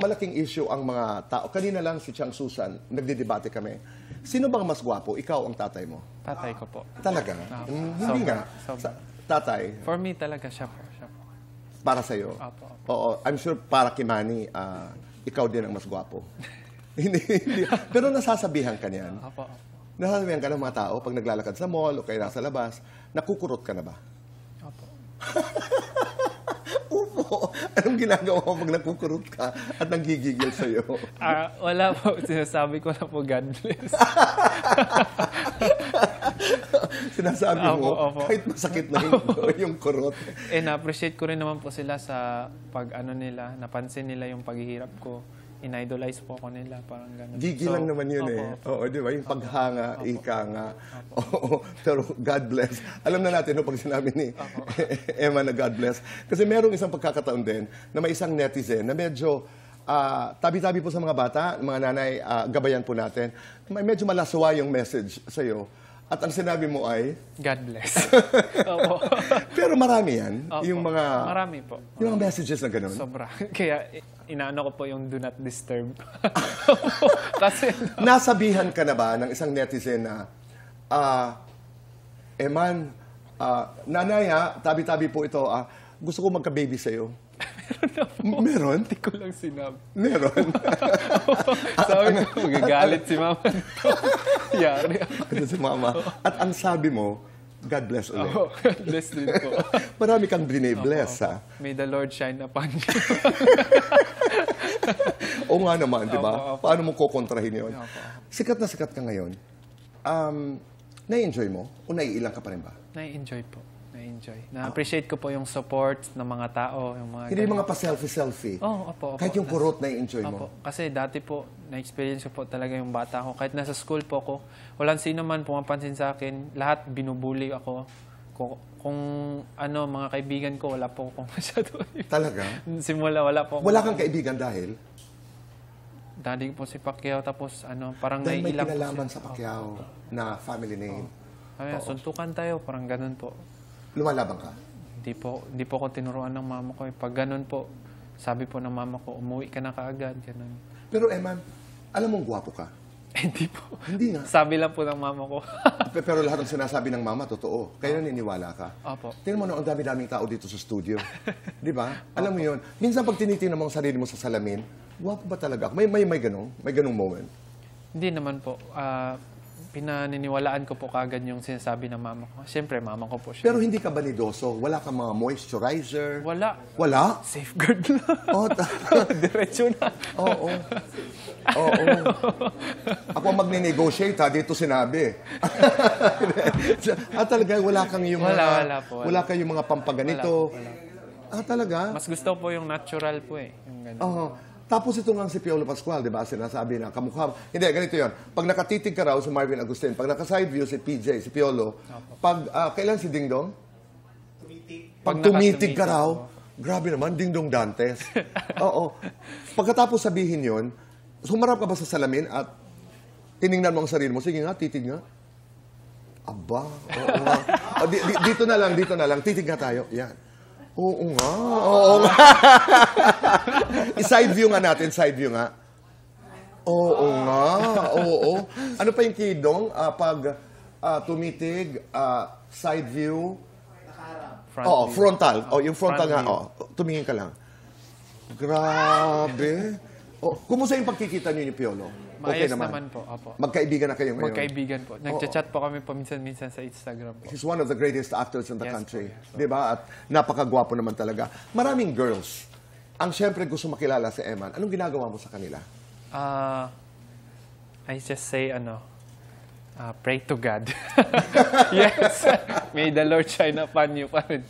malaking issue ang mga tao. Kanina lang si Chang Susan, nagdidebate kami. Sino bang mas gwapo? Ikaw ang tatay mo? Tatay ko po. Talaga? Hindi nga. Tatay? For me talaga siya po. Siya po. Para sa'yo? Opo. Oo, I'm sure para kay Manny, ikaw din ang mas gwapo. Hindi. Pero nasasabihan ka niyan. Opo. Nasasabihan ka ng mga tao pag naglalakad sa mall o kaya nasa labas, nakukurot ka na ba? Opo. Upo. Anong ginagawa mo pag nakukurot ka at nanggigigil sa'yo? Wala po. Sinasabi ko na po, God bless. Sinasabi mo, opo. kahit masakit na yung kurot. Na-appreciate ko rin naman po sila sa pag-ano nila, napansin nila yung paghihirap ko. In-idolize po ako nila, parang gano'n. Gigi lang naman yun Oo, di ba? Yung paghanga, ika nga. Oo, pero God bless. Alam na natin no, pag sinabi ni Emma na God bless. Kasi merong isang pagkakataon din na may isang netizen na medyo tabi-tabi po sa mga bata, mga nanay, gabayan po natin. Medyo malaswa yung message sa'yo. At ang sinabi mo ay? God bless. Opo. Pero marami yan. Opo. Yung mga... Marami po. Yung mga messages na gano'n. Sobra. Kaya inaano ko po yung do not disturb. Kasi... Nasabihan ka na ba ng isang netizen na, Eman, nanay tabi-tabi po ito, gusto ko magka-baby sa'yo. Meron na po. Meron? Hindi ko lang sinabi. Meron? Sabi ko, magagalit si mama. Yari ako. Ito si mama. At ang sabi mo, God bless ulit. Oh, God bless din po. Marami kang bless, ha? May the Lord shine upon you. Oo nga naman, di ba? Opo. Paano mo kukontrahin yun? Opo. Sikat na sikat ka ngayon. Na-enjoy mo? O naiilang ka pa rin ba? Na-enjoy po. Na-enjoy. Na-appreciate ko po yung support ng mga tao. Yung mga Hindi mga pa-selfie-selfie. opo. Kahit yung kurot na-enjoy mo. Opo. Kasi dati po, na-experience ko po talaga yung bata ko. Kahit nasa school po ako, walang sino man pumapansin sa akin. Lahat binubuli ako. Kung ano, mga kaibigan ko, wala po akong masyado. Talaga? Simula, wala po. Wala kang kaibigan dahil? Daddy ko po si Pacquiao, tapos ano, parang Dahil may naiilang po kinalaman siya. sa Pacquiao na family name. Ay, suntukan tayo, parang ganun po. Lumalaban ka? Hindi po ako tinuruan ng mama ko. Pag ganun po, sabi po ng mama ko, umuwi ka na kaagad, ganun. Pero Eman, alam mong gwapo ka? Hindi po. Hindi nga. Sabi lang po ng mama ko. Pero lahat ng sinasabi ng mama, totoo. Kaya naniniwala ka. Opo. Tingnan mo na, ang dami-daming tao dito sa studio. Di ba? Alam mo yun. Minsan pag tinitingnan mo ang sarili mo sa salamin, gwapo ba talaga ako? May ganong moment. Hindi naman po. Pinaniniwalaan ko po kagad yung sinasabi ng mama ko. Siyempre, mama ko po siya. Pero hindi ka banidoso? Wala kang mga moisturizer? Wala. Wala? Safeguard na. Oh, Diretso na. Oo. Ako ang magne-negotiate, dito sinabi. Talaga, wala kang yung Wala po. Wala kang yung mga pampaganito. Wala. Talaga? Mas gusto po yung natural po eh. Yung ganun. Oo. Tapos ito nga si Piolo Pascual, di ba? Sinasabi na kamukha. Hindi, ganito yon. Pag nakatitig ka raw si Marvin Agustin, pag naka-side view si PJ, si Piolo, pag kailan si Ding Dong? Pag tumitig ka raw, grabe naman, Ding Dong Dantes. Oo. Pagkatapos sabihin yon, sumarap ka ba sa salamin at tiningnan mo ang sarili mo? Sige nga, titig nga. Aba, oo nga. Dito na lang, titig nga tayo. Yan. Oo nga. I-side view nga natin, side view nga. Oo nga, oo. Ano pa yung kidong? Pag tumitig, side view. Frontal. Yung frontal nga. Tumingin ka lang. Grabe. Kumusta yung pagkikita niyo ni Piolo? Okay Maayos naman po. Opo. Magkaibigan na kayo ngayon? Magkaibigan po. Nagchat-chat po kami paminsan-minsan sa Instagram po. He's one of the greatest actors in the country. Yes. Di ba? At napakagwapo naman talaga. Maraming girls. Ang syempre gusto makilala si Eman. Anong ginagawa mo sa kanila? I just say, pray to God. Yes. May the Lord shine upon you pa rin.